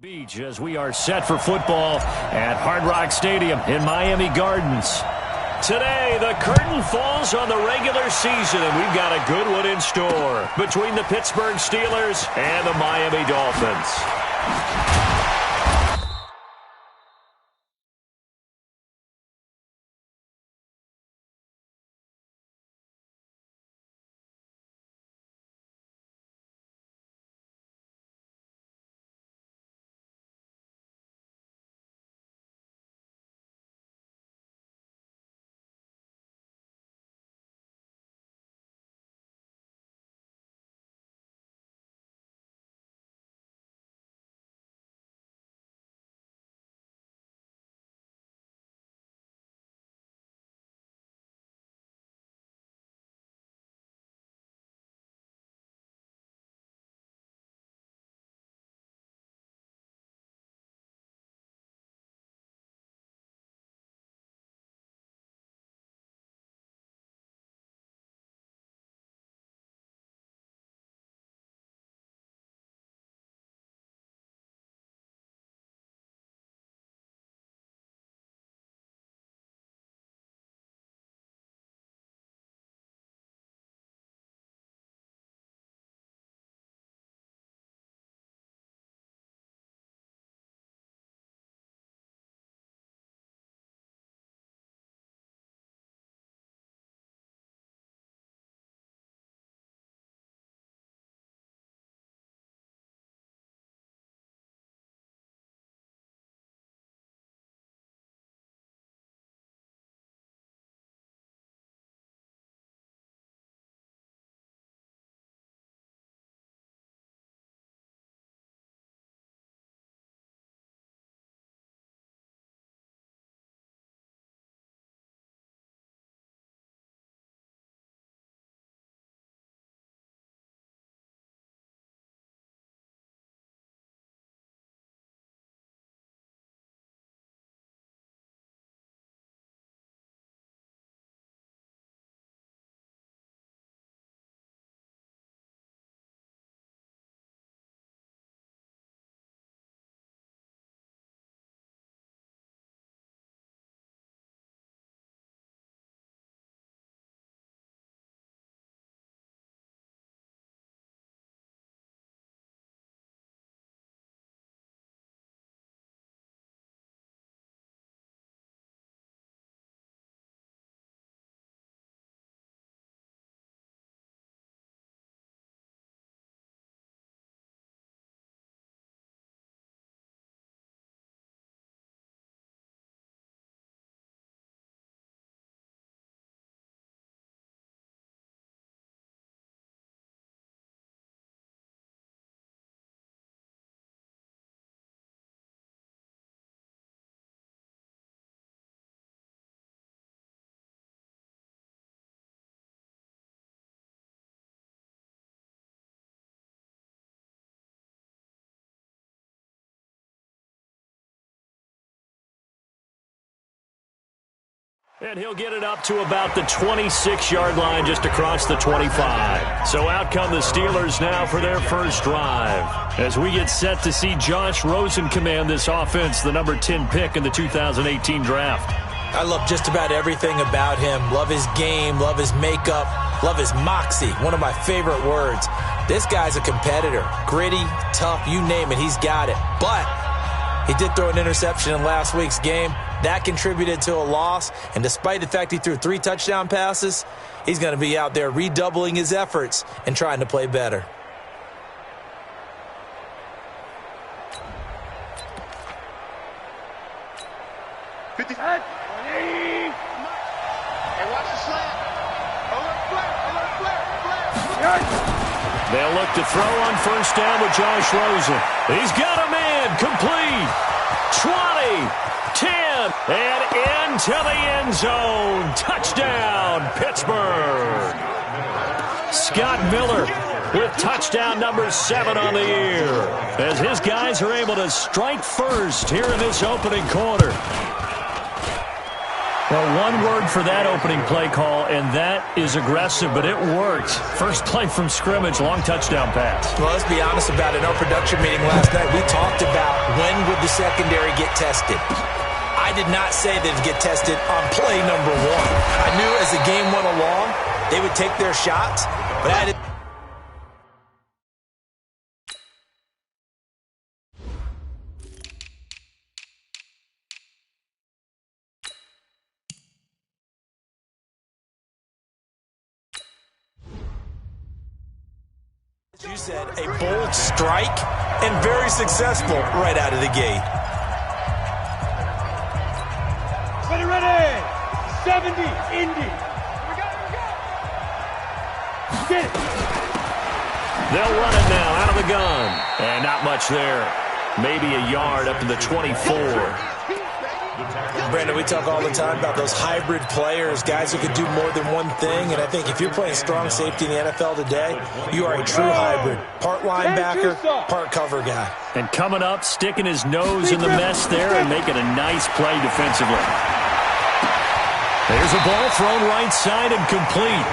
Beach as we are set for football at Hard Rock Stadium in Miami Gardens. Today, the curtain falls on the regular season, and we've got a good one in store between the Pittsburgh Steelers and the Miami Dolphins. And he'll get it up to about the 26-yard line just across the 25. So out come the Steelers now for their first drive. As we get set to see Josh Rosen command this offense, the number 10 pick in the 2018 draft. I love just about everything about him. Love his game, love his makeup, love his moxie, one of my favorite words. This guy's a competitor. Gritty, tough, you name it, he's got it. But he did throw an interception in last week's game. That contributed to a loss, and despite the fact he threw 3 touchdown passes, he's going to be out there redoubling his efforts and trying to play better. Hey, watch the slant. They'll look to throw on first down with Josh Rosen. He's got a man, complete. 20, 10, and into the end zone. Touchdown, Pittsburgh. Scott Miller with touchdown number 7 on the year, as his guys are able to strike first here in this opening quarter. Well, one word for that opening play call, and that is aggressive, but it worked. First play from scrimmage, long touchdown pass. Well, let's be honest about it. In our production meeting last night, we talked about when would the secondary get tested. I did not say they'd get tested on play number 1. I knew as the game went along, they would take their shots, but I didn't. You said a bold strike and very successful right out of the gate. Ready. 70, Indy. Get it. They'll run it now out of the gun. And not much there. Maybe a yard up to the 24. Brandon, we talk all the time about those hybrid players, guys who can do more than one thing, and I think if you're playing strong safety in the NFL today, you are a true hybrid. Part linebacker, part cover guy. And coming up, sticking his nose in the mess there and making a nice play defensively. There's a ball thrown right side and complete.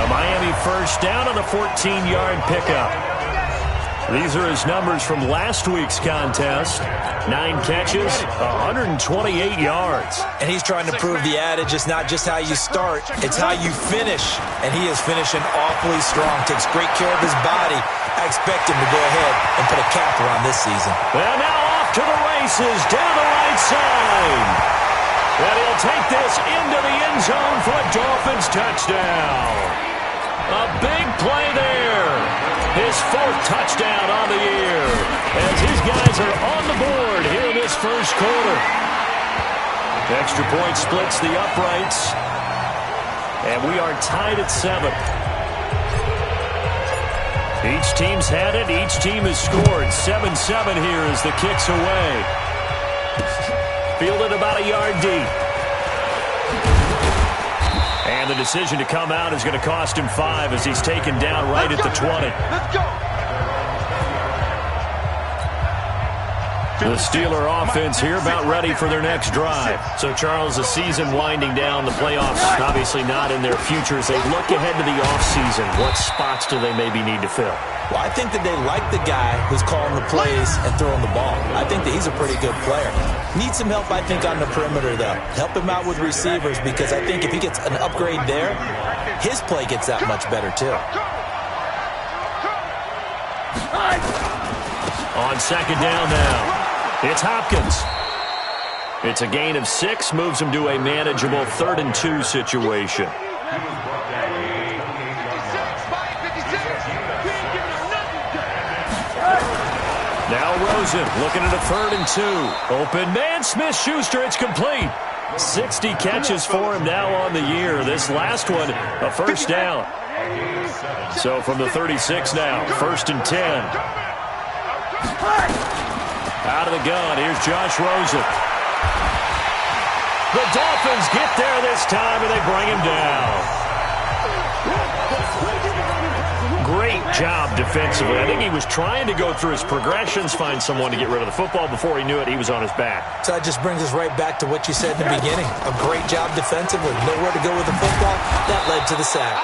A Miami first down on a 14-yard pickup. These are his numbers from last week's contest. 9 catches, 128 yards. And he's trying to prove the adage, it's not just how you start, it's how you finish. And he is finishing awfully strong, takes great care of his body. I expect him to go ahead and put a capper on this season. And now off to the races, down the right side. And he'll take this into the end zone for a Dolphins touchdown. A big play there. His 4th touchdown on the year as his guys are on the board here in this first quarter. Extra point splits the uprights. And we are tied at 7. Each team's had it. Each team has scored. 7-7 here as the kick's away. Fielded about a yard deep. And the decision to come out is going to cost him 5 as he's taken down right at the 20. Let's go. The Steeler offense here about ready for their next drive. So, Charles, the season winding down, the playoffs obviously not in their future. As they look ahead to the offseason, what spots do they maybe need to fill? Well, I think that they like the guy who's calling the plays and throwing the ball. I think that he's a pretty good player. Needs some help, I think, on the perimeter, though. Help him out with receivers because I think if he gets an upgrade there, his play gets that much better, too. On second down now, it's Hopkins. It's a gain of 6, moves him to a manageable 3rd and 2 situation. Now Rosen looking at a 3rd and 2. Open man, Smith-Schuster, it's complete. 60 catches for him now on the year. This last one, a first down. So from the 36 now, 1st and 10. Out of the gun, here's Josh Rosen. The Dolphins get there this time, and they bring him down. Great job defensively. I think he was trying to go through his progressions, find someone to get rid of the football. Before he knew it, he was on his back. So that just brings us right back to what you said in the beginning. A great job defensively. Nowhere to go with the football. That led to the sack.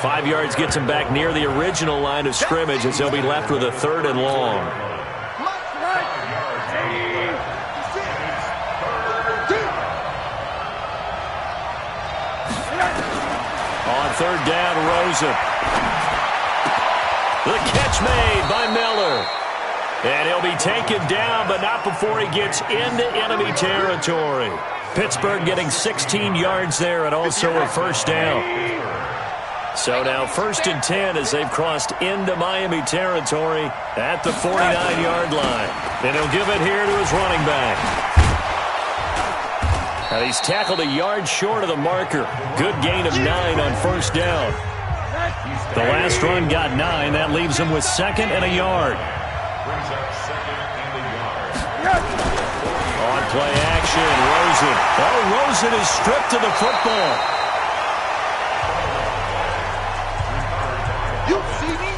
5 yards gets him back near the original line of scrimmage as he'll be left with a 3rd and long. On 3rd down, Rosen. The catch made by Miller. And he'll be taken down, but not before he gets into enemy territory. Pittsburgh getting 16 yards there and also a first down. So now 1st and 10 as they've crossed into Miami territory at the 49-yard line. And he'll give it here to his running back. Now he's tackled a yard short of the marker. Good gain of 9 on first down. The last run got 9. That leaves him with 2nd and a yard. On play action, Rosen. Oh, Rosen is stripped of the football.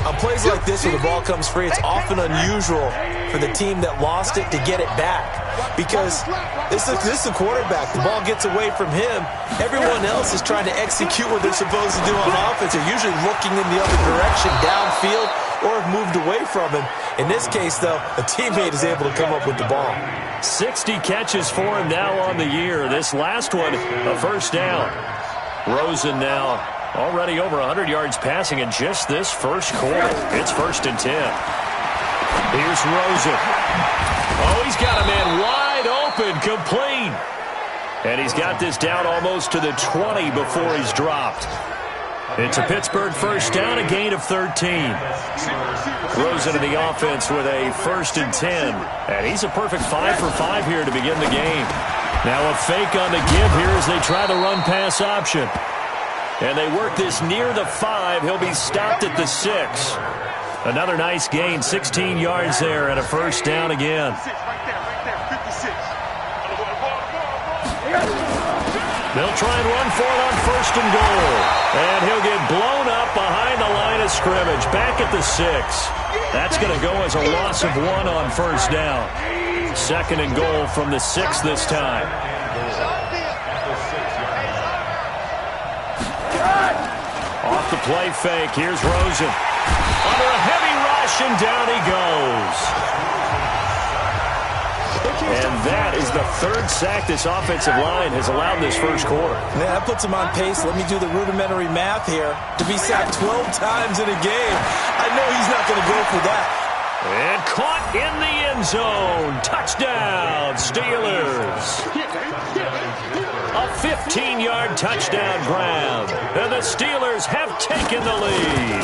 On plays like this where the ball comes free, it's often unusual for the team that lost it to get it back. because this is the quarterback. The ball gets away from him. Everyone else is trying to execute what they're supposed to do on offense. They're usually looking in the other direction, downfield, or have moved away from him. In this case, though, a teammate is able to come up with the ball. 60 catches for him now on the year. This last one, a first down. Rosen now already over 100 yards passing in just this first quarter. It's 1st and 10. Here's Rosen. Oh, he's got a man wide open, complete. And he's got this down almost to the 20 before he's dropped. It's a Pittsburgh first down, a gain of 13. Rosen in the offense with a 1st and 10. And he's a perfect 5 for 5 here to begin the game. Now a fake on the give here as they try the run-pass option. And they work this near the 5. He'll be stopped at the 6. Another nice gain, 16 yards there, and a first down again. They'll try and run for it on 1st and goal. And he'll get blown up behind the line of scrimmage, back at the 6. That's going to go as a loss of 1 on 1st down. 2nd and goal from the 6 this time. Off the play fake, here's Rosen. Under a heavy rush, and down he goes. And that is the 3rd sack this offensive line has allowed this first quarter. Yeah, that puts him on pace. Let me do the rudimentary math here. To be sacked 12 times in a game, I know he's not going to go for that. And caught in the end zone. Touchdown, Steelers. A 15-yard touchdown grab. And the Steelers have taken the lead.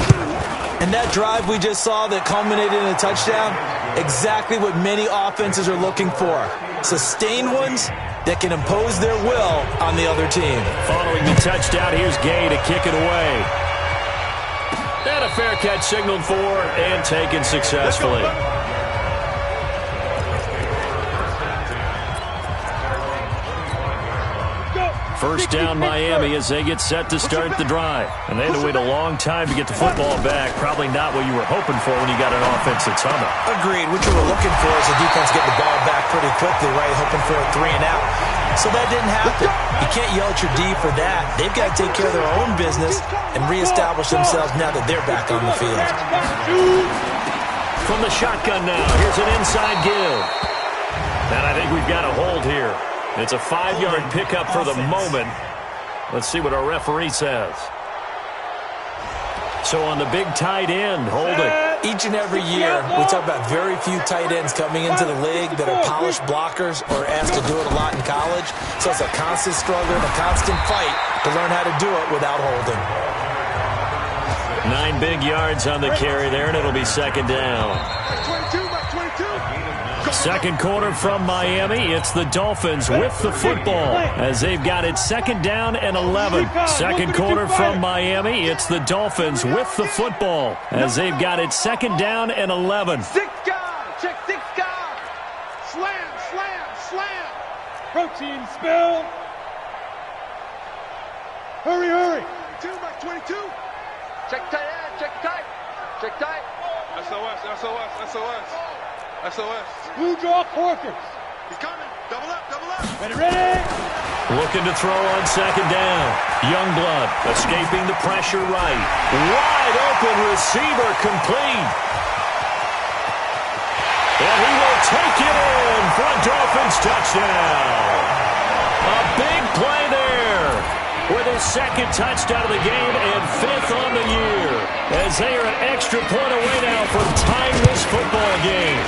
And that drive we just saw that culminated in a touchdown, exactly what many offenses are looking for. Sustained ones that can impose their will on the other team. Following the touchdown, here's Gay to kick it away. And a fair catch signaled for and taken successfully. First down Miami as they get set to start the drive. And they had to wait a long time to get the football back. Probably not what you were hoping for when you got an offense that's humming. Agreed. What you were looking for is the defense getting the ball back pretty quickly, right? Hoping for a 3 and out. So that didn't happen. You can't yell at your D for that. They've got to take care of their own business and reestablish themselves now that they're back on the field. From the shotgun now, here's an inside give. And I think we've got a hold here. It's a 5-yard pickup for the moment. Let's see what our referee says. So on the big tight end, holding. Each and every year, we talk about very few tight ends coming into the league that are polished blockers or asked to do it a lot in college. So it's a constant struggle and a constant fight to learn how to do it without holding. 9 big yards on the carry there, and it'll be 2nd down. 2nd quarter from Miami. It's the Dolphins with the football as they've got it 2nd down and 11. 2nd quarter from Miami. It's the Dolphins with the football as they've got it 2nd down and 11. 6 guard. Check 6 guard. Slam, slam, slam. Protein spill. Hurry, hurry. 2 by 22. Check tight end. Check tight. Check tight. SOS, SOS, SOS. SOS. Blue draw Corkers. He's coming. Double up, double up. Ready, ready. Looking to throw on 2nd down. Youngblood escaping the pressure right. Wide open receiver complete. And he will take it in for a Dolphins touchdown. A big play there with his 2nd touchdown of the game and 5th on the year. As they are an extra point away now from tying this football game.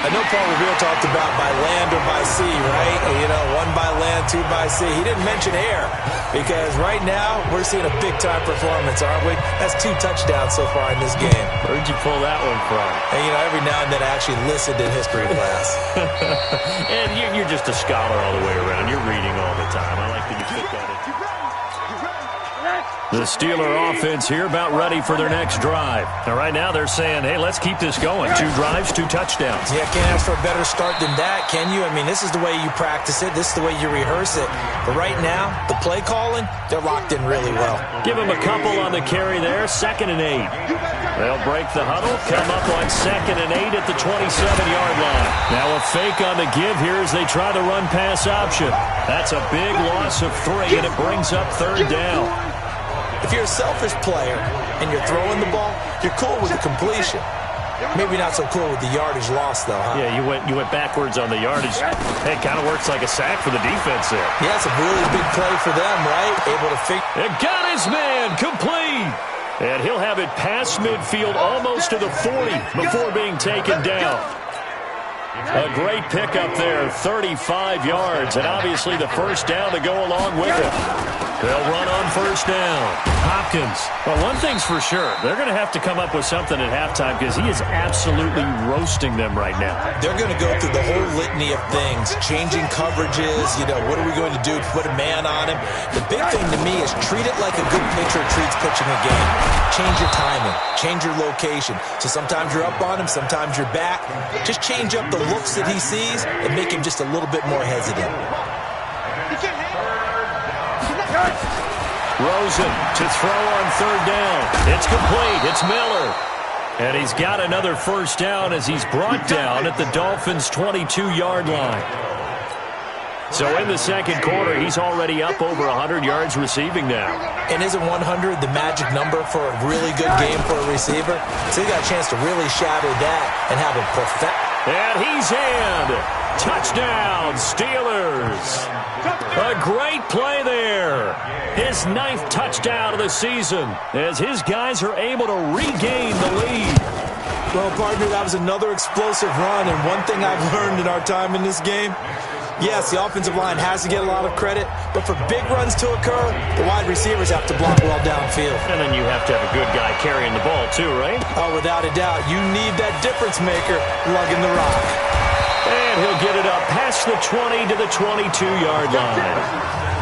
I know Paul Revere talked about by land or by sea, right? You know, 1 by land, 2 by sea. He didn't mention air because right now we're seeing a big-time performance, aren't we? That's 2 touchdowns so far in this game. Where'd you pull that one from? And, you know, every now and then I actually listened in history class. And you're just a scholar all the way around. You're reading all the time. I like that you fit that in. The Steeler offense here about ready for their next drive. Now, right now they're saying, hey, let's keep this going. 2 drives, 2 touchdowns. Yeah, can't ask for a better start than that, can you? I mean, this is the way you practice it. This is the way you rehearse it. But right now, the play calling, they're locked in really well. Give them a couple on the carry there. 2nd and 8. They'll break the huddle, come up on 2nd and 8 at the 27-yard line. Now a fake on the give here as they try the run-pass option. That's a big loss of 3, and it brings up 3rd down. If you're a selfish player and you're throwing the ball, you're cool with the completion. Maybe not so cool with the yardage loss, though, huh? Yeah, you went backwards on the yardage. Hey, it kind of works like a sack for the defense there. Yeah, it's a really big play for them, right? Able to figure. It got his man complete. And he'll have it past midfield almost to the 40 before being taken down. A great pickup there, 35 yards, and obviously the first down to go along with it. They'll run on first down. Hopkins. Well, one thing's for sure. They're going to have to come up with something at halftime because he is absolutely roasting them right now. They're going to go through the whole litany of things, changing coverages, what are we going to do to put a man on him? The big thing to me is treat it like a good pitcher treats pitching a game. Change your timing, change your location. So sometimes you're up on him, sometimes you're back. Just change up the looks that he sees and make him just a little bit more hesitant. Rosen to throw on 3rd down. It's complete. It's Miller. And he's got another first down as he's brought down at the Dolphins' 22-yard line. So in the second quarter, he's already up over 100 yards receiving now. And isn't 100 the magic number for a really good game for a receiver? So he got a chance to really shatter that and have him perfect. And he's in. Touchdown, Steelers. A great play there. His 9th touchdown of the season as his guys are able to regain the lead. Well, partner, that was another explosive run, and one thing I've learned in our time in this game, yes, the offensive line has to get a lot of credit, but for big runs to occur, the wide receivers have to block well downfield. And then you have to have a good guy carrying the ball too, right? Oh, without a doubt. You need that difference maker lugging the rock. And he'll get it up past the 20 to the 22-yard line.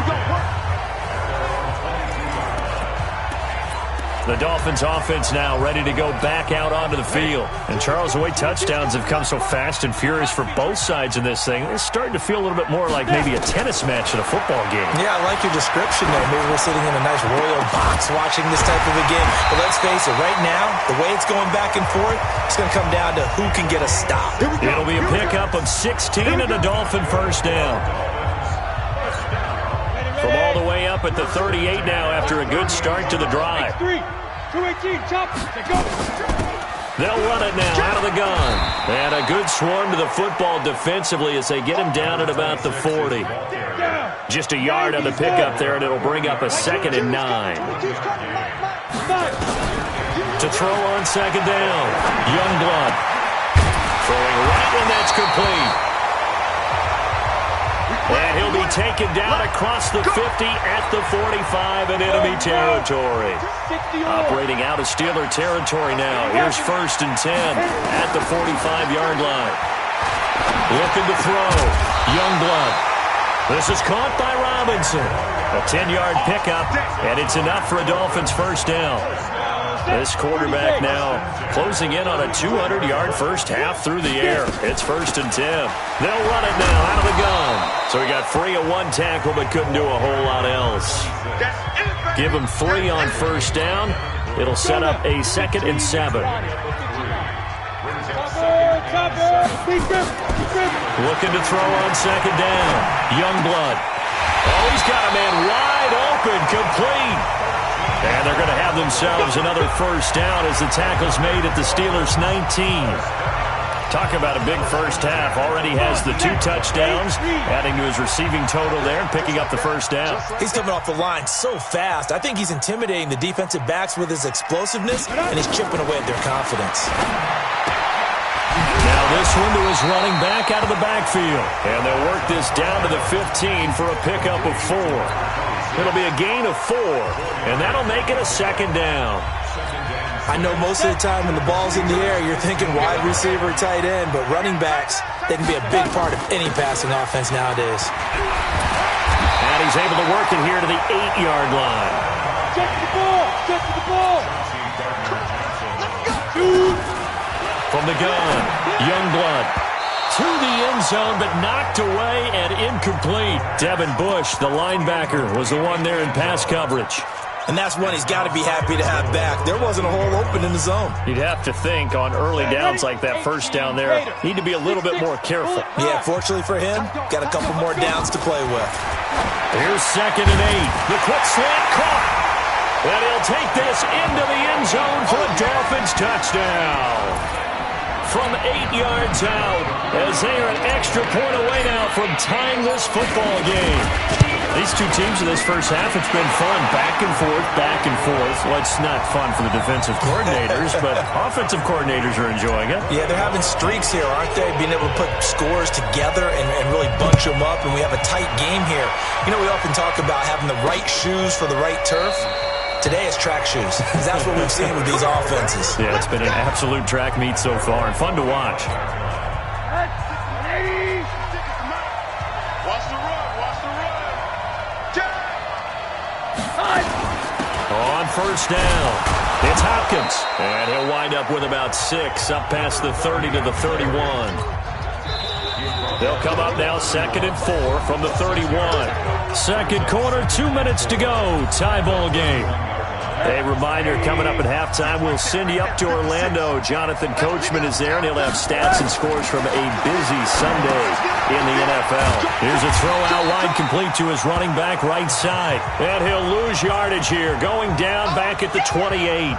The Dolphins offense now ready to go back out onto the field. And Charles, the way touchdowns have come so fast and furious for both sides in this thing, it's starting to feel a little bit more like maybe a tennis match in a football game. Yeah, I like your description there. Maybe we're sitting in a nice royal box watching this type of a game. But let's face it, right now, the way it's going back and forth, it's going to come down to who can get a stop. It'll be a pickup of 16 and a Dolphin first down. From all the way up at the 38 now after a good start to the drive. 218, chop, go. They'll run it now out of the gun. And a good swarm to the football defensively as they get him down at about the 40. Just a yard on the pickup there, and it'll bring up a 2nd and 9. To throw on 2nd down, Youngblood. Throwing right, and that's complete. And he'll be taken down across the 50 at the 45 in enemy territory. Operating out of Steeler territory now. Here's 1st and 10 at the 45-yard line. Looking to throw. Youngblood. This is caught by Robinson. A 10-yard pickup, and it's enough for a Dolphins first down. This quarterback now closing in on a 200-yard first half through the air. It's 1st and 10. They'll run it now out of the gun. So he got free of 1 tackle but couldn't do a whole lot else. Give him 3 on first down. It'll set up a 2nd and 7. Looking to throw on 2nd down. Youngblood. Oh, he's got a man wide open, complete. And they're going to have themselves another first down as the tackle's made at the Steelers' 19. Talk about a big first half. Already has the 2 touchdowns, adding to his receiving total there and picking up the first down. He's coming off the line so fast. I think he's intimidating the defensive backs with his explosiveness, and he's chipping away at their confidence. Now this one to his running back out of the backfield. And they'll work this down to the 15 for a pickup of 4. It'll be a gain of 4, and that'll make it a 2nd down. I know most of the time when the ball's in the air, you're thinking wide receiver, tight end, but running backs, they can be a big part of any passing offense nowadays. And he's able to work it here to the 8-yard line. Check the ball, check the ball. From the gun, Youngblood. To the end zone, but knocked away and incomplete. Devin Bush, the linebacker, was the one there in pass coverage. And that's one he's got to be happy to have back. There wasn't a hole open in the zone. You'd have to think on early downs like that first down there, need to be a little bit more careful. Yeah, fortunately for him, got a couple more downs to play with. Here's 2nd and 8. The quick slant caught. And he'll take this into the end zone for a Dolphins touchdown. From 8 yards out, as they are an extra point away now from tying this football game. These two teams in this first half, it's been fun. Back and forth, back and forth. Well, it's not fun for the defensive coordinators, but offensive coordinators are enjoying it. Yeah, they're having streaks here, aren't they? Being able to put scores together and really bunch them up, and we have a tight game here. You know, we often talk about having the right shoes for the right turf. Today is track shoes. That's what we've seen with these offenses. Yeah, it's been an absolute track meet so far, and fun to watch. On first down, it's Hopkins, and he'll wind up with about 6, up past the 30 to the 31. They'll come up now 2nd and 4 from the 31. Second quarter, 2 minutes to go, tie ball game. A reminder, coming up at halftime, we'll send you up to Orlando. Jonathan Coachman is there, and he'll have stats and scores from a busy Sunday in the NFL. Here's a throw out wide, complete to his running back right side. And he'll lose yardage here, going down back at the 28.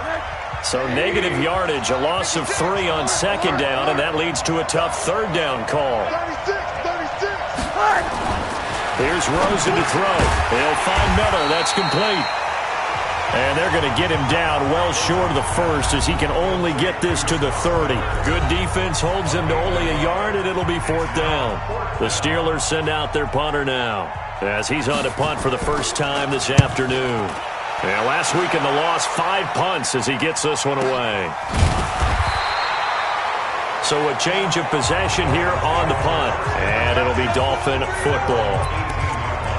So negative yardage, a loss of 3 on 2nd down, and that leads to a tough 3rd down call. 36. Here's Rosen to throw. He'll find Miller. That's complete. And they're going to get him down well short of the 1st as he can only get this to the 30. Good defense holds him to only a yard, and it'll be 4th down. The Steelers send out their punter now as he's on to punt for the first time this afternoon. And last week in the loss, 5 punts as he gets this one away. So a change of possession here on the punt, and it'll be Dolphin football.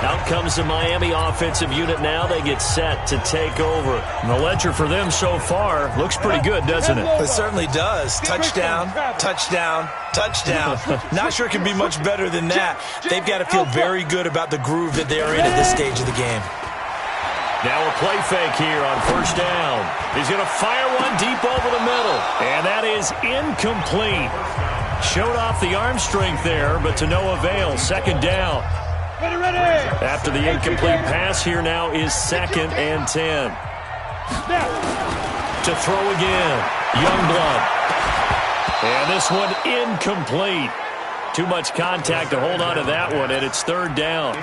Out comes the Miami offensive unit now. They get set to take over. And the ledger for them so far looks pretty good, doesn't it? It certainly does. Touchdown, touchdown, touchdown. Not sure it can be much better than that. They've got to feel very good about the groove that they're in at this stage of the game. Now a play fake here on first down. He's going to fire one deep over the middle. And that is incomplete. Showed off the arm strength there, but to no avail. 2nd down. Ready. After the incomplete pass, here now is 2nd and 10. To throw again, Youngblood. And this one incomplete. Too much contact to hold on to that one, and it's 3rd down.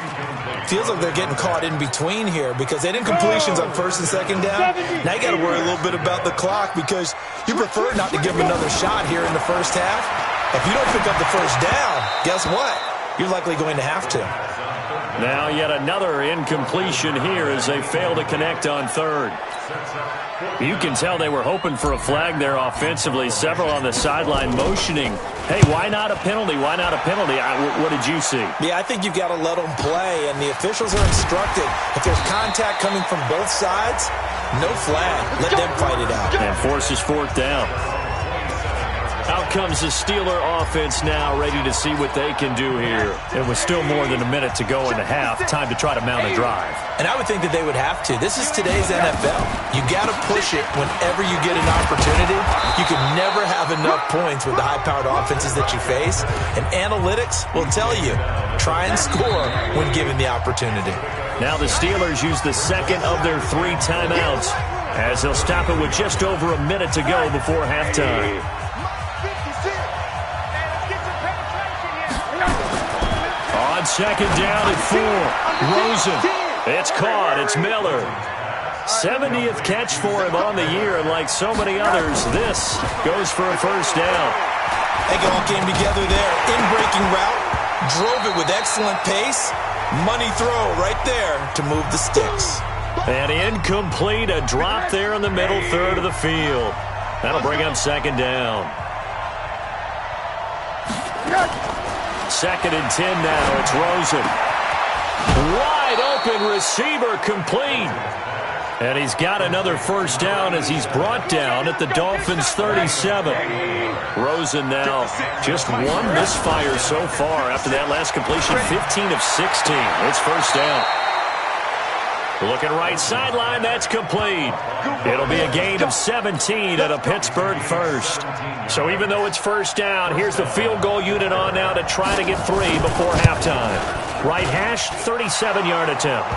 Feels like they're getting caught in between here because they had incompletions on 1st and 2nd down. Now you got to worry a little bit about the clock because you prefer not to give them another shot here in the first half. If you don't pick up the first down, guess what? You're likely going to have to. Now yet another incompletion here as they fail to connect on 3rd. You can tell they were hoping for a flag there offensively. Several on the sideline motioning. Hey, why not a penalty? Why not a penalty? What did you see? Yeah, I think you've got to let them play, and the officials are instructed. If there's contact coming from both sides, no flag. Let them fight it out. And forces 4th down. Out comes the Steeler offense now, ready to see what they can do here. It was still more than a minute to go in the half. Time to try to mount a drive. And I would think that they would have to. This is today's NFL. You got to push it whenever you get an opportunity. You can never have enough points with the high-powered offenses that you face. And analytics will tell you, try and score when given the opportunity. Now the Steelers use the 2nd of their 3 timeouts as they'll stop it with just over a minute to go before halftime. On 2nd down and 4. Rosen. It's caught. It's Miller. 70th catch for him on the year, and like so many others, this goes for a first down. They all came together there. In-breaking route. Drove it with excellent pace. Money throw right there to move the sticks. And incomplete. A drop there in the middle third of the field. That'll bring up 2nd down. 2nd and 10 now. It's Rosen. Wide open receiver complete. And he's got another first down as he's brought down at the Dolphins' 37. Rosen now just 1 misfire so far after that last completion. 15 of 16. It's first down. Looking right sideline, that's complete. It'll be a gain of 17 at a Pittsburgh first. So even though it's first down, here's the field goal unit on now to try to get 3 before halftime. Right hash, 37-yard attempt.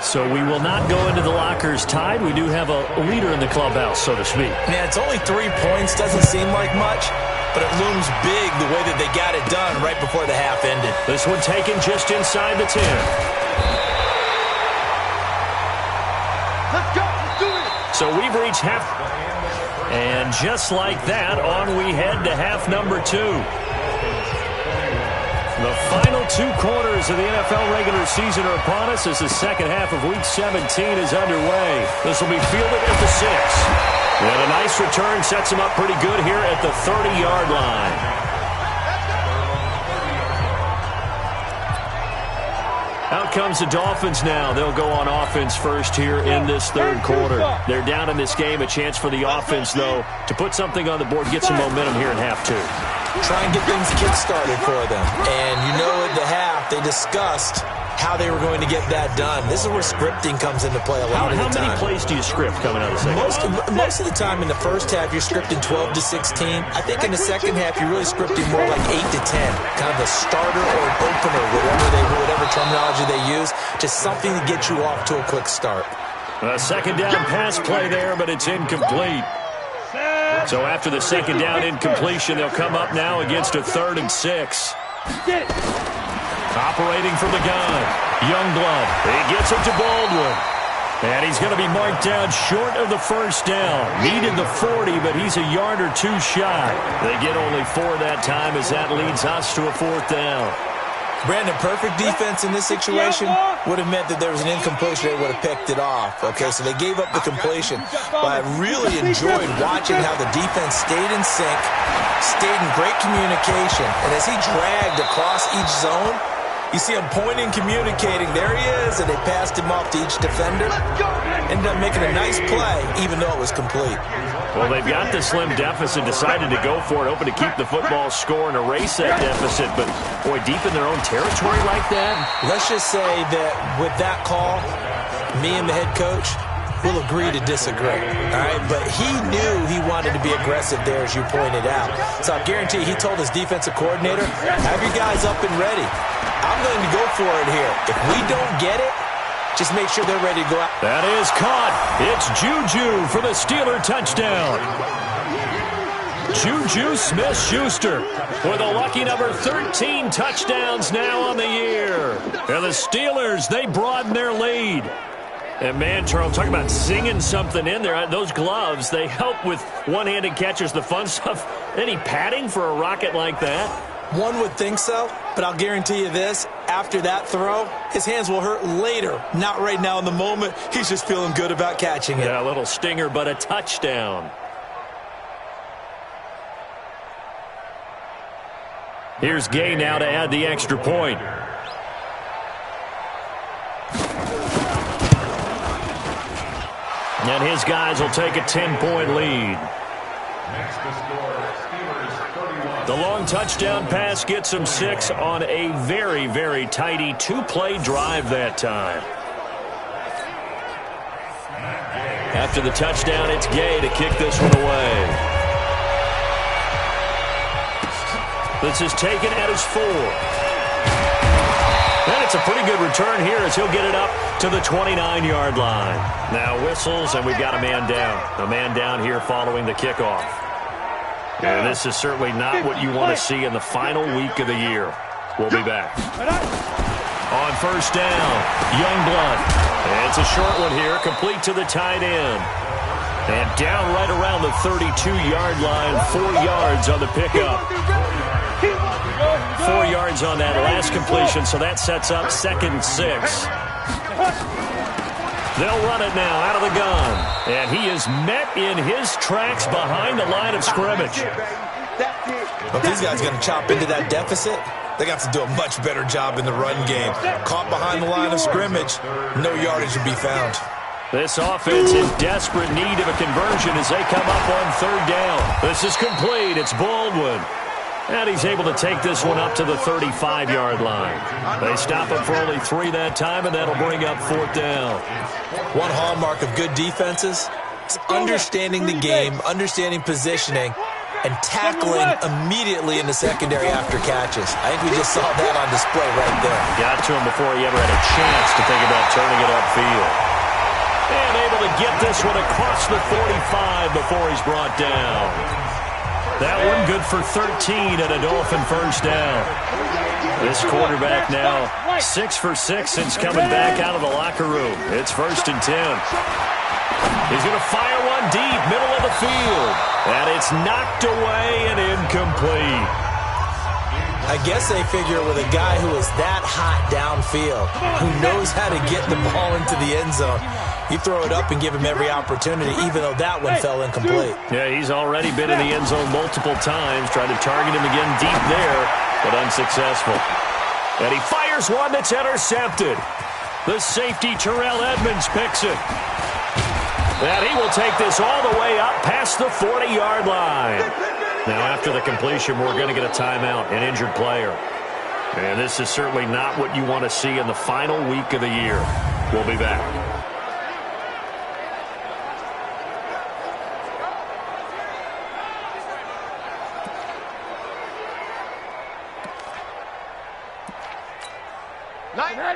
So we will not go into the lockers tied. We do have a leader in the clubhouse, so to speak. Yeah, it's only 3 points. Doesn't seem like much, but it looms big the way that they got it done right before the half ended. This one taken just inside the 10. Let's go. Let's do it. So we've reached half. And just like that, on we head to half number 2. The final 2 quarters of the NFL regular season are upon us as the second half of Week 17 is underway. This will be fielded at the 6. And a nice return sets him up pretty good here at the 30-yard line. Out comes the Dolphins now. They'll go on offense first here in this third quarter. They're down in this game. A chance for the offense, though, to put something on the board, get some momentum here in half 2. Try and get things kick-started for them. And you know at the half, they discussed how they were going to get that done. This is where scripting comes into play a lot of the time. How many plays do you script coming out of the second half? Most of the time in the first half, you're scripting 12 to 16. I think in the second half, you're really scripting more like 8 to 10. Kind of a starter or an opener, whatever terminology they use. Just something to get you off to a quick start. A second down pass play there, but it's incomplete. So after the second down incompletion, they'll come up now against a 3rd and 6. Operating from the gun, Youngblood. He gets it to Baldwin. And he's going to be marked down short of the first down. Needed the 40, but he's a yard or 2 shy. They get only 4 that time as that leads us to a 4th down. Brandon, perfect defense in this situation would have meant that there was an incompletion. They would have picked it off. Okay, so they gave up the completion. But I really enjoyed watching how the defense stayed in sync, stayed in great communication. And as he dragged across each zone, you see him pointing, communicating. There he is, and they passed him off to each defender. Ended up making a nice play, even though it was complete. Well, they've got the slim deficit, decided to go for it, hoping to keep the football score and erase that deficit. But, boy, deep in their own territory like that. Let's just say that with that call, me and the head coach will agree to disagree. All right, but he knew he wanted to be aggressive there, as you pointed out. So I guarantee he told his defensive coordinator, have your guys up and ready. I'm going to go for it here. If we don't get it, just make sure they're ready to go out. That is caught. It's Juju for the Steeler touchdown. Juju Smith-Schuster with a lucky number 13 touchdowns now on the year. And the Steelers, they broaden their lead. And, man, Charles, talk about singing something in there. Those gloves, they help with one-handed catches, the fun stuff. Any padding for a rocket like that? One would think so, but I'll guarantee you this. After that throw, his hands will hurt later. Not right now in the moment. He's just feeling good about catching it. Yeah, a little stinger, but a touchdown. Here's Gay now to add the extra point. And his guys will take a 10-point lead. The long touchdown pass gets him 6 on a very, very tidy 2-play drive that time. After the touchdown, it's Gay to kick this one away. This is taken at his 4. And it's a pretty good return here as he'll get it up to the 29-yard line. Now whistles, and we've got a man down. A man down here following the kickoff. And this is certainly not what you want to see in the final week of the year. We'll be back. On first down, Youngblood. And it's a short one here, complete to the tight end. And down right around the 32-yard line, 4 yards on the pickup. 4 yards on that last completion, so that sets up 2nd and 6. They'll run it now out of the gun. And he is met in his tracks behind the line of scrimmage. If these guys are going to chop into that deficit, they got to do a much better job in the run game. Caught behind the line of scrimmage, no yardage to be found. This offense in desperate need of a conversion as they come up on 3rd down. This is complete. It's Baldwin. And he's able to take this one up to the 35-yard line. They stop him for only 3 that time, and that'll bring up 4th down. One hallmark of good defenses is understanding the game, understanding positioning, and tackling immediately in the secondary after catches. I think we just saw that on display right there. Got to him before he ever had a chance to think about turning it upfield. And able to get this one across the 45 before he's brought down. That one good for 13 and a Dolphin first down. This quarterback now 6 for 6 since coming back out of the locker room. It's 1st and 10. He's going to fire one deep, middle of the field. And it's knocked away and incomplete. I guess they figure with a guy who is that hot downfield, who knows how to get the ball into the end zone, you throw it up and give him every opportunity, even though that one fell incomplete. Yeah, he's already been in the end zone multiple times, trying to target him again deep there, but unsuccessful. And he fires one that's intercepted. The safety, Terrell Edmonds, picks it. And he will take this all the way up past the 40-yard line. Now, after the completion, we're going to get a timeout, an injured player. And this is certainly not what you want to see in the final week of the year. We'll be back.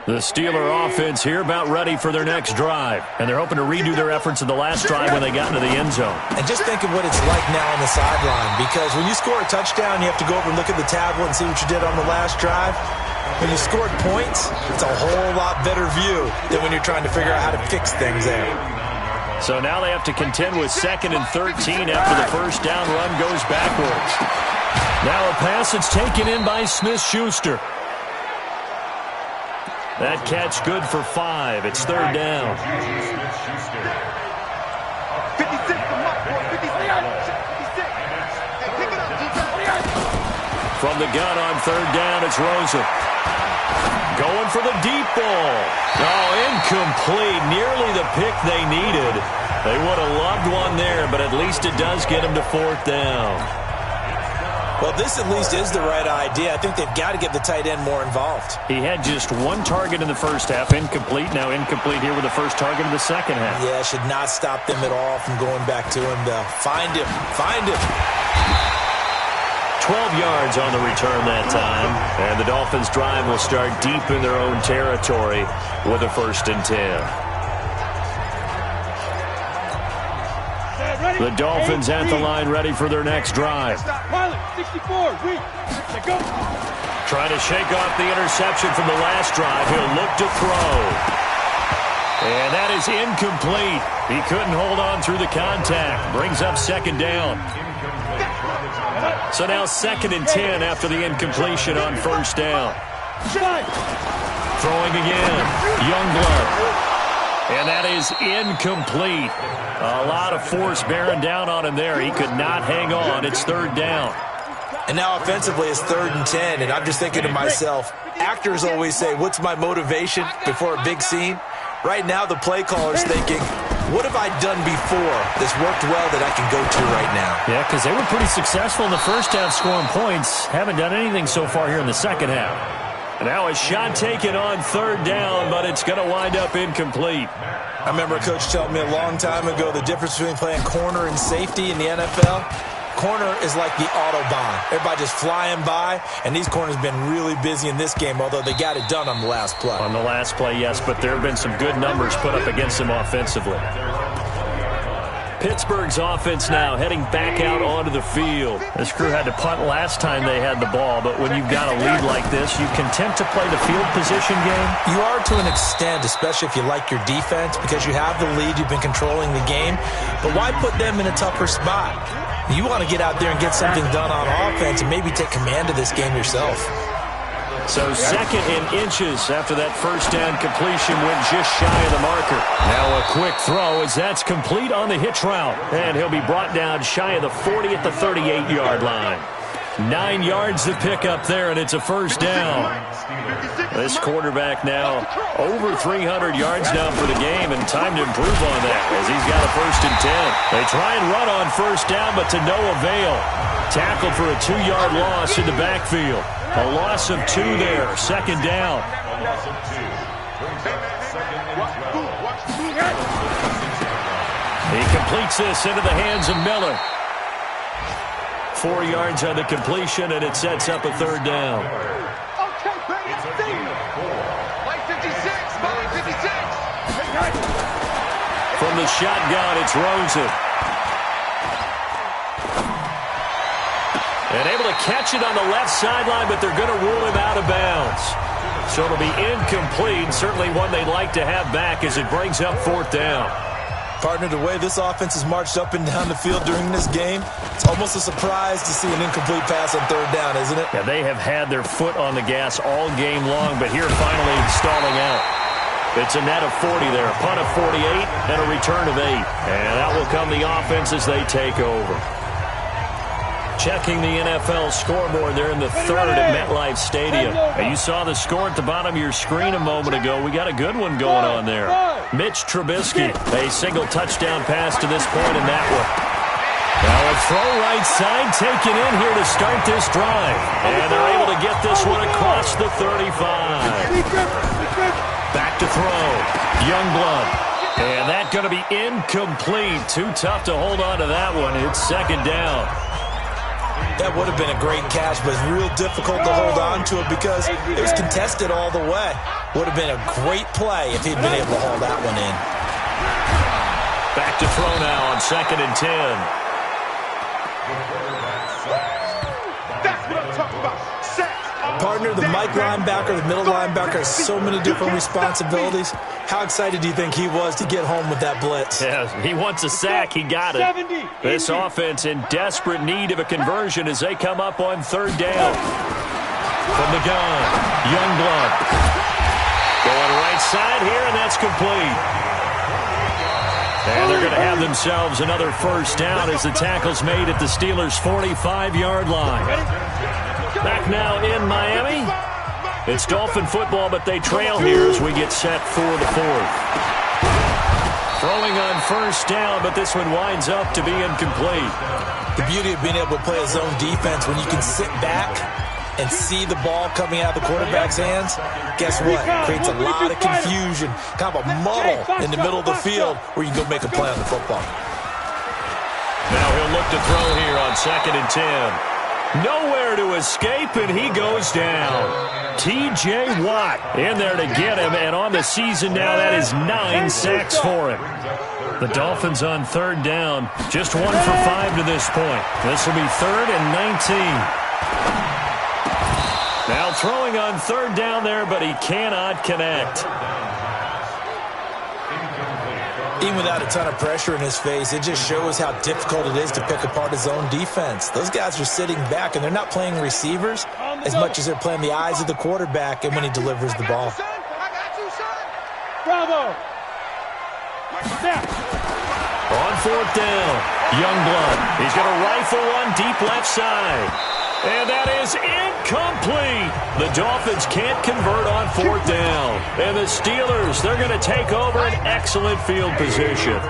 The Steeler offense here about ready for their next drive. And they're hoping to redo their efforts in the last drive when they got into the end zone. And just think of what it's like now on the sideline. Because when you score a touchdown, you have to go over and look at the tablet and see what you did on the last drive. When you scored points, it's a whole lot better view than when you're trying to figure out how to fix things there. So now they have to contend with 2nd and 13 after the first down run goes backwards. Now a pass that's taken in by Smith-Schuster. That catch good for 5. It's 3rd down. 56 From the gun on 3rd down, it's Rosa. Going for the deep ball. Oh, incomplete. Nearly the pick they needed. They would have loved one there, but at least it does get them to 4th down. Well, this at least is the right idea. I think they've got to get the tight end more involved. He had just 1 target in the first half, incomplete. Now incomplete here with the first target of the second half. Yeah, should not stop them at all from going back to him, though. Find him. Find him. 12 yards on the return that time. And the Dolphins' drive will start deep in their own territory with a 1st and 10. The Dolphins at the line ready for their next drive. Trying to shake off the interception from the last drive. He'll look to throw. And that is incomplete. He couldn't hold on through the contact. Brings up 2nd down. So now 2nd and 10 after the incompletion on 1st down. Throwing again. Youngblood. And that is incomplete. A lot of force bearing down on him there. He could not hang on. It's 3rd down. And now offensively it's 3rd and 10. And I'm just thinking to myself, actors always say, what's my motivation before a big scene? Right now the play caller's thinking, what have I done before that's worked well that I can go to right now? Yeah, because they were pretty successful in the first half scoring points. Haven't done anything so far here in the second half. And now a shot taken on 3rd down, but it's going to wind up incomplete. I remember a coach telling me a long time ago the difference between playing corner and safety in the NFL. Corner is like the Autobahn. Everybody just flying by, and these corners have been really busy in this game, although they got it done on the last play. On the last play, yes, but there have been some good numbers put up against them offensively. Pittsburgh's offense now heading back out onto the field. This crew had to punt last time they had the ball, but when you've got a lead like this, you content to play the field position game? You are to an extent, especially if you like your defense, because you have the lead, you've been controlling the game. But why put them in a tougher spot? You want to get out there and get something done on offense and maybe take command of this game yourself. So 2nd and inches after that first down completion went just shy of the marker. Now a quick throw as that's complete on the hitch route. And he'll be brought down shy of the 40 at the 38-yard line. 9 yards to pick up there, and it's a first down. This quarterback now over 300 yards now for the game, and time to improve on that as he's got a 1st and 10. They try and run on first down, but to no avail. Tackled for a 2-yard loss in the backfield. A loss of 2 there, 2nd down. He completes this into the hands of Miller. 4 yards on the completion, and it sets up a 3rd down. From the shotgun, it's Rosen. And able to catch it on the left sideline, but they're going to rule him out of bounds. So it'll be incomplete, certainly one they'd like to have back as it brings up 4th down. Partner, the way this offense has marched up and down the field during this game, it's almost a surprise to see an incomplete pass on 3rd down, isn't it? Yeah, they have had their foot on the gas all game long, but here finally stalling out. It's a net of 40 there, a punt of 48, and a return of 8. And that will come the offense as they take over. Checking the NFL scoreboard there in the 3rd at MetLife Stadium. And you saw the score at the bottom of your screen a moment ago. We got a good one going on there. Mitch Trubisky, a single touchdown pass to this point in that one. Now a throw right side taken in here to start this drive. And they're able to get this one across the 35. Back to throw. Youngblood. And that's going to be incomplete. Too tough to hold on to that one. It's 2nd down. That would have been a great catch, but it's real difficult to hold on to it because it was contested all the way. Would have been a great play if he'd been able to hold that one in. Back to throw now on 2nd and 10. That's what I'm talking about. Partner, the Mike linebacker, the middle linebacker has so many different responsibilities. How excited do you think he was to get home with that blitz? Yeah, he wants a sack. He got it. This offense in desperate need of a conversion as they come up on 3rd down. From the gun, Youngblood. Going right side here, and that's complete. And they're going to have themselves another 1st down as the tackle's made at the Steelers' 45-yard line. Back now in Miami. It's Dolphin football, but they trail here as we get set for the 4th. Throwing on 1st down, but this one winds up to be incomplete. The beauty of being able to play a zone defense when you can sit back and see the ball coming out of the quarterback's hands, guess what? It creates a lot of confusion, kind of a muddle in the middle of the field where you can go make a play on the football. Now he'll look to throw here on 2nd and 10. Nowhere to escape, and he goes down. T.J. Watt in there to get him, and on the season now, that is 9 sacks for him. The Dolphins on 3rd down, just 1 for 5 to this point. This will be 3rd and 19. Now throwing on 3rd down there, but he cannot connect. Even without a ton of pressure in his face, it just shows how difficult it is to pick apart his own defense. Those guys are sitting back, and they're not playing receivers as much as they're playing the eyes of the quarterback and when he delivers the ball. Bravo! On 4th down, Youngblood. He's going to rifle one deep left side. And that is incomplete. The Dolphins can't convert on 4th down. And the Steelers, they're going to take over an excellent field position.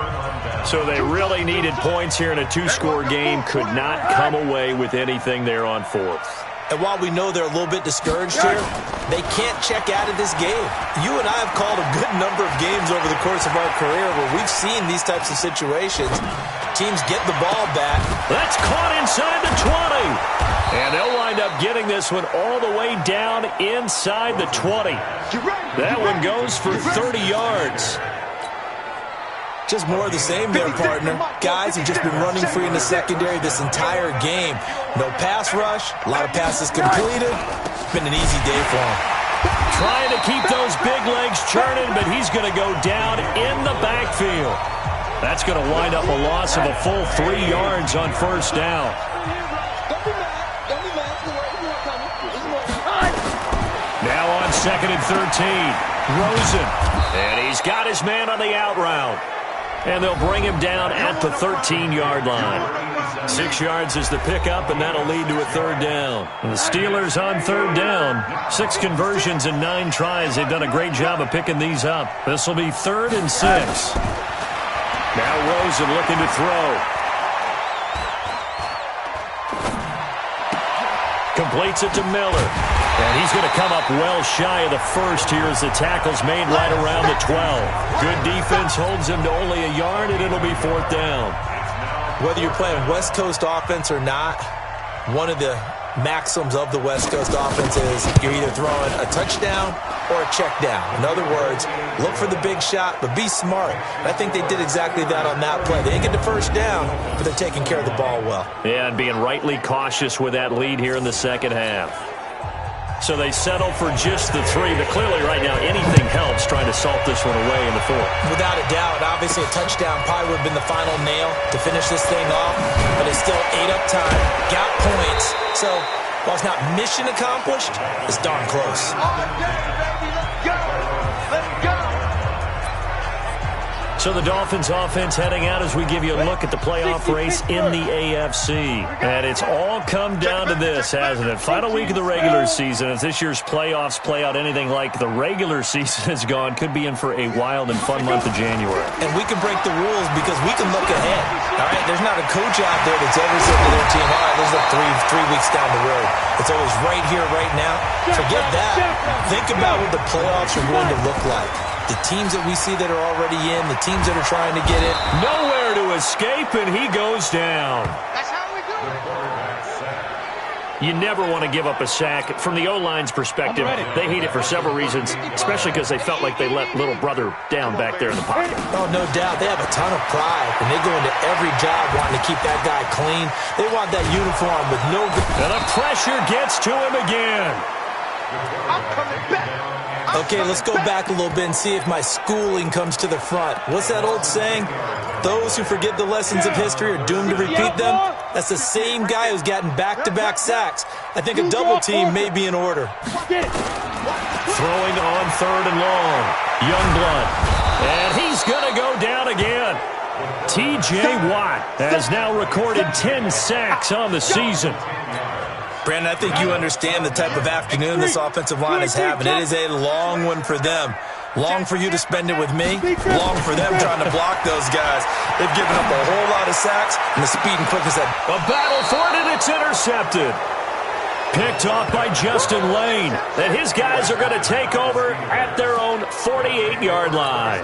So they really needed points here in a 2-score game. Could not come away with anything there on 4th. And while we know they're a little bit discouraged here, they can't check out of this game. You and I have called a good number of games over the course of our career where we've seen these types of situations. Teams get the ball back. That's caught inside the 20. And they'll wind up getting this one all the way down inside the 20. That one goes for 30 yards. Just more of the same there, partner. Guys have just been running free in the secondary this entire game. No pass rush, a lot of passes completed. It's been an easy day for him. Trying to keep those big legs churning, but he's going to go down in the backfield. That's going to wind up a loss of a full 3 yards on 1st down. Now on 2nd and 13, Rosen. And he's got his man on the out route. And they'll bring him down at the 13-yard line. 6 yards is the pickup, and that'll lead to a third down. And the Steelers on third down. 6 conversions and 9 tries. They've done a great job of picking these up. This will be 3rd and 6. Now Rosen looking to throw. Completes it to Miller. And he's going to come up well shy of the first here as the tackle's made right around the 12. Good defense holds him to only a yard, and it'll be 4th down. Whether you're playing West Coast offense or not, one of the maxims of the West Coast offense is you're either throwing a touchdown or a check down. In other words, look for the big shot, but be smart. And I think they did exactly that on that play. They didn't get the first down, but they're taking care of the ball well. Yeah, and being rightly cautious with that lead here in the second half. So they settle for just the 3, but clearly right now anything helps trying to salt this one away in the 4th. Without a doubt, obviously a touchdown probably would have been the final nail to finish this thing off, but it's still ate up time, got points. So while it's not mission accomplished, it's darn close. So the Dolphins offense heading out as we give you a look at the playoff race in the AFC. And it's all come down to this, hasn't it? Final week of the regular season. As this year's playoffs play out anything like the regular season has gone, could be in for a wild and fun month of January. And we can break the rules because we can look ahead. All right, there's not a coach out there that's ever said to their team, all right, let's look three weeks down the road. It's always right here, right now. Forget that. Think about what the playoffs are going to look like. The teams that we see that are already in, the teams that are trying to get in. Nowhere to escape, and he goes down. That's how we do it. You never want to give up a sack. From the O-line's perspective, they hate it for several reasons, especially because they felt like they let little brother down back there in the pocket. Oh, no doubt. They have a ton of pride, and they go into every job wanting to keep that guy clean. They want that uniform with no... And the pressure gets to him again. I'm coming back. Okay, let's go back a little bit and see if my schooling comes to the front. What's that old saying? Those who forget the lessons of history are doomed to repeat them. That's the same guy who's gotten back-to-back sacks. I think a double team may be in order. Throwing on 3rd and long. Youngblood. And he's going to go down again. T.J. Watt has now recorded 10 sacks on the season. Brandon, I think you understand the type of afternoon this offensive line is having. It is a long one for them. Long for you to spend it with me. Long for them trying to block those guys. They've given up a whole lot of sacks, and the speed and quickness that... A battle for it, and it's intercepted. Picked off by Justin Lane. And his guys are going to take over at their own 48-yard line.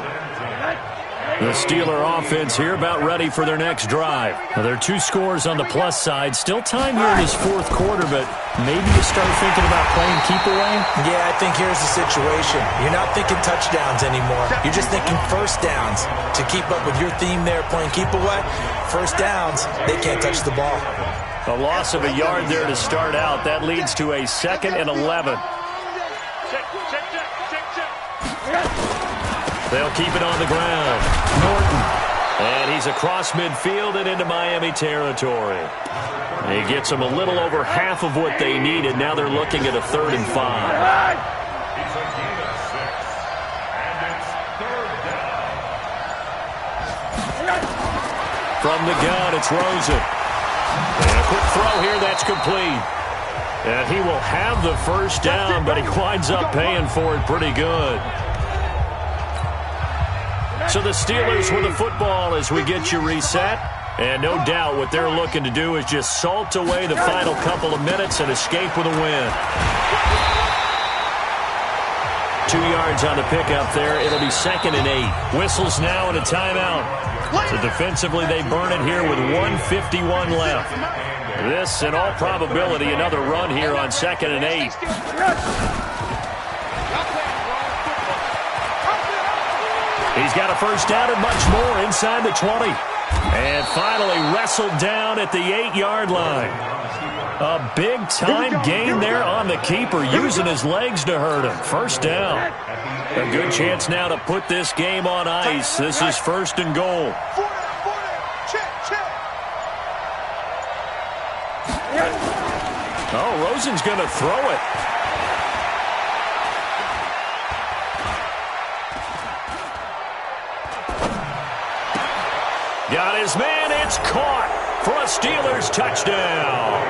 The Steeler offense here about ready for their next drive. Now, there are 2 scores on the plus side. Still time here in this 4th quarter, but maybe you start thinking about playing keep away? Yeah, I think here's the situation. You're not thinking touchdowns anymore. You're just thinking first downs. To keep up with your theme there, playing keep away, first downs, they can't touch the ball. A loss of a yard there to start out. That leads to a 2nd and 11. They'll keep it on the ground. Norton. And he's across midfield and into Miami territory. He gets them a little over half of what they needed. Now they're looking at a 3rd and 5. From the gun, it's Rosen. And a quick throw here, that's complete. And he will have the first down, but he winds up paying for it pretty good. So the Steelers with the football as we get you reset. And no doubt what they're looking to do is just salt away the final couple of minutes and escape with a win. 2 yards on the pickup there. It'll be 2nd and 8. Whistles now and a timeout. So defensively they burn it here with 1:51 left. This, in all probability, another run here on 2nd and 8. He's got a first down and much more inside the 20. And finally wrestled down at the 8-yard line. A big-time gain there on the keeper, using his legs to hurt him. First down. A good chance now to put this game on ice. This is 1st and goal. Oh, Rosen's going to throw it. Got his man, it's caught. for a Steelers touchdown.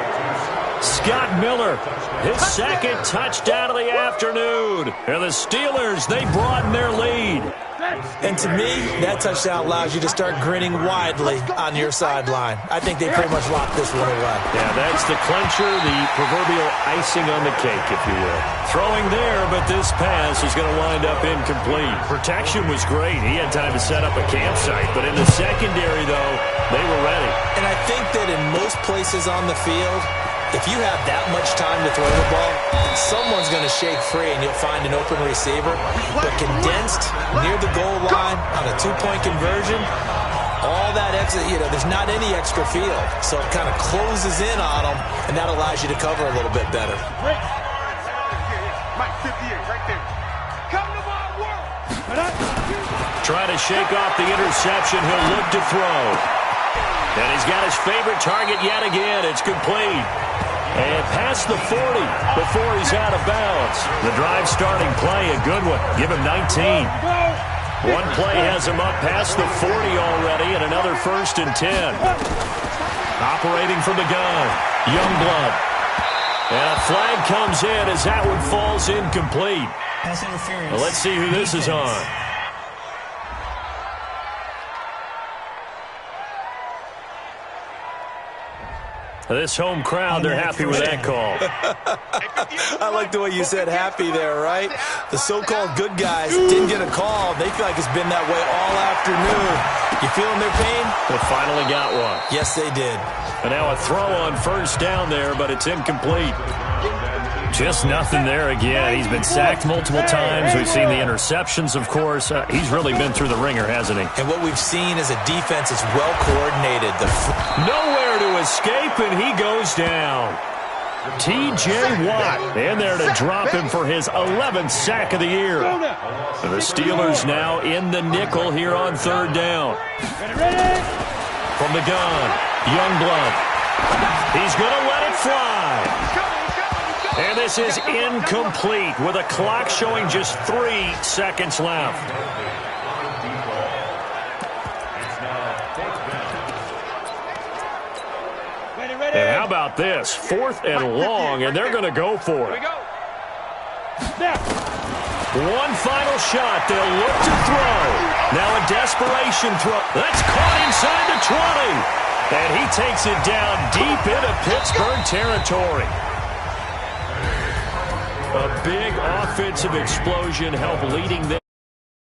Scott Miller, his second touchdown of the afternoon. And the Steelers, they broaden their lead. And to me, that touchdown allows you to start grinning widely on your sideline. I think they pretty much locked this one away. Yeah, that's the clincher, the proverbial icing on the cake, if you will. Throwing there, but this pass is going to wind up incomplete. Protection was great. He had time to set up a campsite. But in the secondary, though, they were ready. And I think that in most places on the field, if you have that much time to throw the ball, someone's going to shake free and you'll find an open receiver. But condensed near the goal line on a two-point conversion, all that exit, there's not any extra field. So it kind of closes in on them, and that allows you to cover a little bit better. Mike, 58, right there. Come to my work. Trying to shake off the interception. He'll look to throw. And he's got his favorite target yet again. It's complete. And past the 40 before he's out of bounds. The drive starting play, a good one. Give him 19. One play has him up past the 40 already, and another 1st and 10. Operating from the gun, Youngblood. And a flag comes in as that one falls incomplete. Pass interference. Well, let's see who this is on. This home crowd, they're happy with that call. I like the way you said happy there, right? The so-called good guys didn't get a call. They feel like it's been that way all afternoon. You feeling their pain? They finally got one. Yes, they did. And now a throw on 1st down there, but it's incomplete. Just nothing there again. He's been sacked multiple times. We've seen the interceptions, of course. He's really been through the ringer, hasn't he? And what we've seen is a defense that's well coordinated. Nowhere to escape, and he goes down. T.J. Watt in there to drop him for his 11th sack of the year. And the Steelers now in the nickel here on 3rd down. From the gun, Youngblood. He's going to let it fly. And this is incomplete with a clock showing just 3 seconds left. And how about this? 4th and long, and they're going to go for it. One final shot. They'll look to throw. Now a desperation throw. That's caught inside the 20. And he takes it down deep into Pittsburgh territory. A big offensive explosion helped leading them.